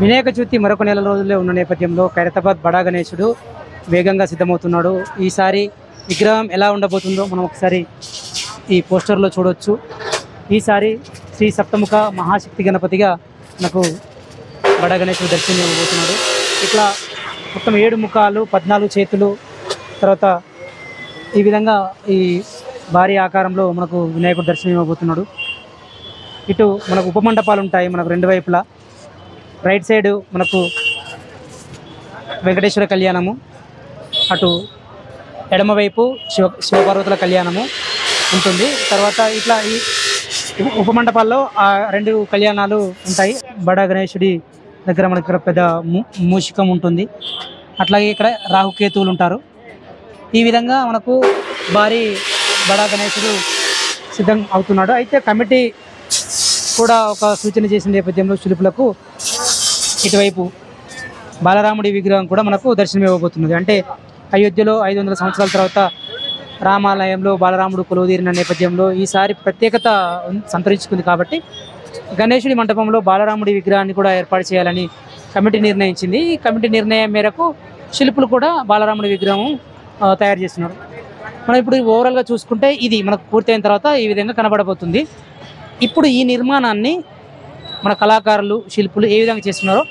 వినాయక చవితి మరొక నెల రోజుల్లో ఉన్న నేపథ్యంలో ఖైరతాబాద్ బడా గణేశుడు వేగంగా సిద్ధమవుతున్నాడు. ఈసారి విగ్రహం ఎలా ఉండబోతుందో మనం ఒకసారి ఈ పోస్టర్లో చూడవచ్చు. ఈసారి శ్రీ సప్తముఖ మహాశక్తి గణపతిగా మనకు బడా గణేశుడు దర్శనం ఇవ్వబోతున్నాడు. ఇట్లా మొత్తం 7 ముఖాలు 14 చేతులు, తర్వాత ఈ విధంగా ఈ భారీ ఆకారంలో మనకు వినాయకుడు దర్శనం ఇవ్వబోతున్నాడు. ఇటు మనకు ఉపమండపాలు ఉంటాయి మనకు 2 వైపులా. రైట్ సైడ్ మనకు వెంకటేశ్వర కళ్యాణము, అటు ఎడమవైపు శివపార్వతుల కళ్యాణము ఉంటుంది. తర్వాత ఇట్లా ఈ ఉపమండపాల్లో 2 కళ్యాణాలు ఉంటాయి. బడా గణేశుడి దగ్గర మనకి ఇక్కడ పెద్ద మూషికం ఉంటుంది. అట్లాగే ఇక్కడ రాహుకేతువులు ఉంటారు. ఈ విధంగా మనకు భారీ బడా గణేశుడు సిద్ధం అవుతున్నాడు. అయితే కమిటీ కూడా ఒక సూచన చేసిన నేపథ్యంలో శిల్పులకు ఇటువైపు బాలరాముడి విగ్రహం కూడా మనకు దర్శనం ఇవ్వబోతున్నది. అంటే అయోధ్యలో 500 సంవత్సరాల తర్వాత రామాలయంలో బాలరాముడు కొలువుదీరిన నేపథ్యంలో ఈసారి ప్రత్యేకత సంతరించుకుంది. కాబట్టి గణేశుడి మంటపంలో బాలరాముడి విగ్రహాన్ని కూడా ఏర్పాటు చేయాలని కమిటీ నిర్ణయించింది. ఈ కమిటీ నిర్ణయం మేరకు శిల్పులు కూడా బాలరాముడి విగ్రహం తయారు చేస్తున్నారు. మనం ఇప్పుడు ఓవరాల్గా చూసుకుంటే ఇది మనకు పూర్తయిన తర్వాత ఈ విధంగా కనబడబోతుంది. ఇప్పుడు ఈ నిర్మాణాన్ని మన కళాకారులు శిల్పులు ఏ విధంగా చేస్తున్నారో,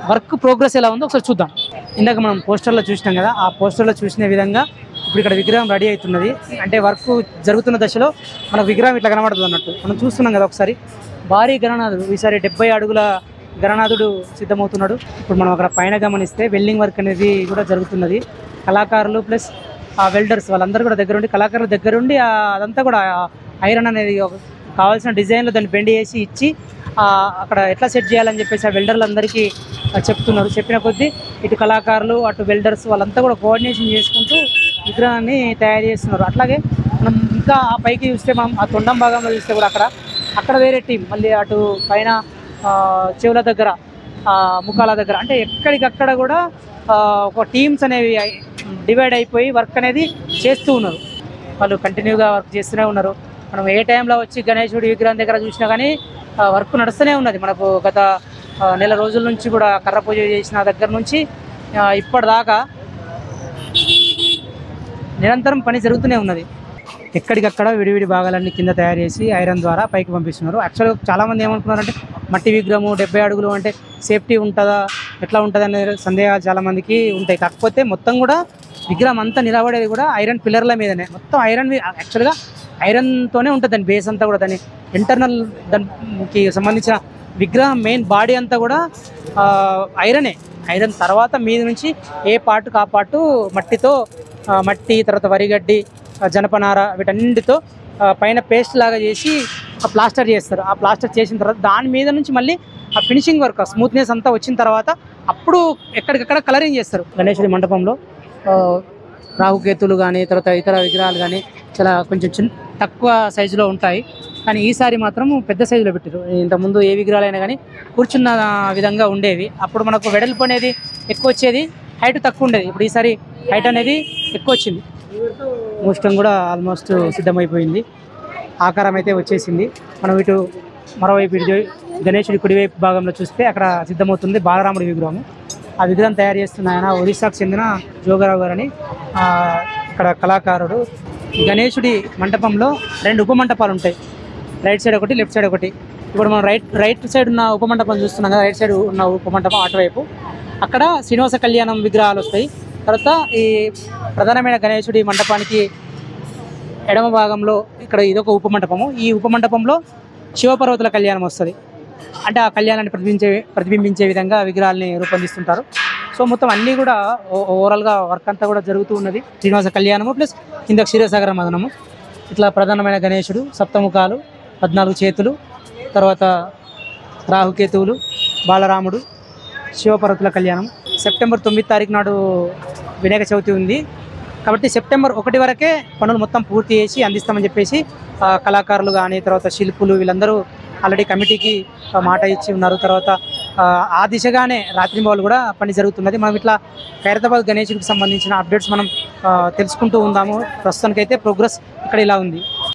వర్క్ ప్రోగ్రెస్ ఎలా ఉందో ఒకసారి చూద్దాం. ఇందాక మనం పోస్టర్లో చూసినాం కదా, ఆ పోస్టర్లో చూసిన విధంగా ఇప్పుడు ఇక్కడ విగ్రహం రెడీ అవుతున్నది. అంటే వర్క్ జరుగుతున్న దశలో మన విగ్రహం ఇట్లా కనబడుతుంది అన్నట్టు మనం చూస్తున్నాం కదా. ఒకసారి భారీ గణనాథుడు, ఈసారి 70 అడుగుల గణనాథుడు సిద్ధమవుతున్నాడు. ఇప్పుడు మనం అక్కడ పైన గమనిస్తే వెల్డింగ్ వర్క్ అనేది కూడా జరుగుతున్నది. కళాకారులు ప్లస్ ఆ వెల్డర్స్ వాళ్ళందరూ కూడా దగ్గరుండి, కళాకారుల దగ్గరుండి అదంతా కూడా ఐరన్ అనేది కావాల్సిన డిజైన్లో దాన్ని బెండ్ చేసి ఇచ్చి అక్కడ ఎట్లా సెట్ చేయాలని చెప్పేసి ఆ వెల్డర్లందరికీ చెప్తున్నారు. చెప్పిన కొద్దీ ఇటు కళాకారులు అటు వెల్డర్స్ వాళ్ళంతా కూడా కోఆర్డినేషన్ చేసుకుంటూ విగ్రహాన్ని తయారు చేస్తున్నారు. అట్లాగే మనం ఇంకా ఆ పైకి చూస్తే, మనం ఆ తొండం భాగంలో చూస్తే కూడా అక్కడ వేరే టీం మళ్ళీ అటు పైన చెవుల దగ్గర ముఖాల దగ్గర, అంటే ఎక్కడికక్కడ కూడా ఒక టీమ్స్ అనేవి డివైడ్ అయిపోయి వర్క్ అనేది చేస్తూ ఉన్నారు. వాళ్ళు కంటిన్యూగా వర్క్ చేస్తూనే ఉన్నారు. మనం ఏ టైంలో వచ్చి గణేశుడి విగ్రహం దగ్గర చూసినా కానీ వర్క్ నడుస్తూనే ఉన్నది. మనకు గత నెల రోజుల నుంచి కూడా కర్ర పూజ చేసిన దగ్గర నుంచి ఇప్పటిదాకా నిరంతరం పని జరుగుతూనే ఉన్నది. ఎక్కడికక్కడ విడివిడి భాగాలన్నీ కింద తయారు చేసి ఐరన్ ద్వారా పైకి పంపిస్తున్నారు. యాక్చువల్గా చాలామంది ఏమనుకున్నారంటే మట్టి విగ్రహము 70 అడుగులు అంటే సేఫ్టీ ఉంటుందా, ఎట్లా ఉంటుంది అనే సందేహాలు చాలామందికి ఉంటాయి. కాకపోతే మొత్తం కూడా విగ్రహం అంతా నిలబడేది కూడా ఐరన్ పిల్లర్ల మీదనే. మొత్తం ఐరన్, యాక్చువల్గా ఐరన్తోనే ఉంటుంది దాని బేస్ అంతా కూడా. దాని ఇంటర్నల్ దానికి సంబంధించిన విగ్రహం మెయిన్ బాడీ అంతా కూడా ఐరనే. ఐరన్ తర్వాత మీద నుంచి ఏ పార్టుకు ఆ పార్టు మట్టితో, మట్టి తర్వాత వరిగడ్డి జనపనార వీటన్నిటితో పైన పేస్ట్ లాగా చేసి ప్లాస్టర్ చేస్తారు. ఆ ప్లాస్టర్ చేసిన తర్వాత దాని మీద నుంచి మళ్ళీ ఆ ఫినిషింగ్ వర్క్ స్మూత్నెస్ అంతా వచ్చిన తర్వాత అప్పుడు ఎక్కడికక్కడ కలరింగ్ చేస్తారు. గణేశుడి మండపంలో రాహుకేతులు కానీ తర్వాత ఇతర విగ్రహాలు కానీ చాలా కొంచెం తక్కువ సైజులో ఉంటాయి. కానీ ఈసారి మాత్రం పెద్ద సైజులో పెట్టారు. ఇంతకుముందు ఏ విగ్రహాలైనా కానీ కూర్చున్న విధంగా ఉండేవి. అప్పుడు మనకు వెడల్పు అనేది ఎక్కువ వచ్చేది, హైట్ తక్కువ ఉండేది. ఇప్పుడు ఈసారి హైట్ అనేది ఎక్కువ వచ్చింది. మూష్టం కూడా ఆల్మోస్ట్ సిద్ధమైపోయింది, ఆకారం అయితే వచ్చేసింది. మనం ఇటు మరోవైపు గణేశుడి కుడివైపు భాగంలో చూస్తే అక్కడ సిద్ధమవుతుంది బాలరాముడి విగ్రహం. ఆ విగ్రహం తయారు చేస్తున్న ఆయన ఒరిస్సాకు చెందిన జోగరావు గారని ఇక్కడ కళాకారుడు. గణేశుడి మంటపంలో 2 ఉపమంటపాలు ఉంటాయి, రైట్ సైడ్ ఒకటి, లెఫ్ట్ సైడ్ ఒకటి. ఇప్పుడు మనం రైట్ సైడ్ ఉన్న ఉపమంటపం చూస్తున్నాం కదా, రైట్ సైడ్ ఉన్న ఉపమంటపం అటువైపు అక్కడ శ్రీనివాస కళ్యాణం విగ్రహాలు వస్తాయి. తర్వాత ఈ ప్రధానమైన గణేశుడి మంటపానికి ఎడమ భాగంలో ఇక్కడ ఇదొక ఉపమంటపము. ఈ ఉపమంటపంలో శివపార్వతుల కళ్యాణం వస్తుంది. అంటే ఆ కళ్యాణాన్ని ప్రతిబింబించే విధంగా విగ్రహాలని రూపొందిస్తుంటారు. సో మొత్తం అన్నీ కూడా ఓవరాల్గా వర్క్ అంతా కూడా జరుగుతూ ఉన్నది. శ్రీనివాస కళ్యాణము ప్లస్ కింద క్షీరసాగర మదనము. ఇట్లా ప్రధానమైన గణేశుడు, సప్తముఖాలు, 14 చేతులు, తర్వాత రాహుకేతువులు, బాలరాముడు, శివపార్వతుల కళ్యాణం. సెప్టెంబర్ 9 తారీఖు నాడు వినాయక చవితి ఉంది. కాబట్టి సెప్టెంబర్ 1 వరకే పనులు మొత్తం పూర్తి చేసి అందిస్తామని చెప్పేసి కళాకారులు కానీ తర్వాత శిల్పులు వీళ్ళందరూ ఆల్రెడీ కమిటీకి మాట ఇచ్చి ఉన్నారు. తర్వాత ఆ దిశగానే రాత్రింబవళ్ళు కూడా పని జరుగుతున్నది. మనం ఇట్లా ఖైరతాబాద్ గణేశుడికి సంబంధించిన అప్డేట్స్ మనం తెలుసుకుంటూ ఉందాము. ప్రస్తుతానికైతే ప్రోగ్రెస్ ఇక్కడ ఇలా ఉంది.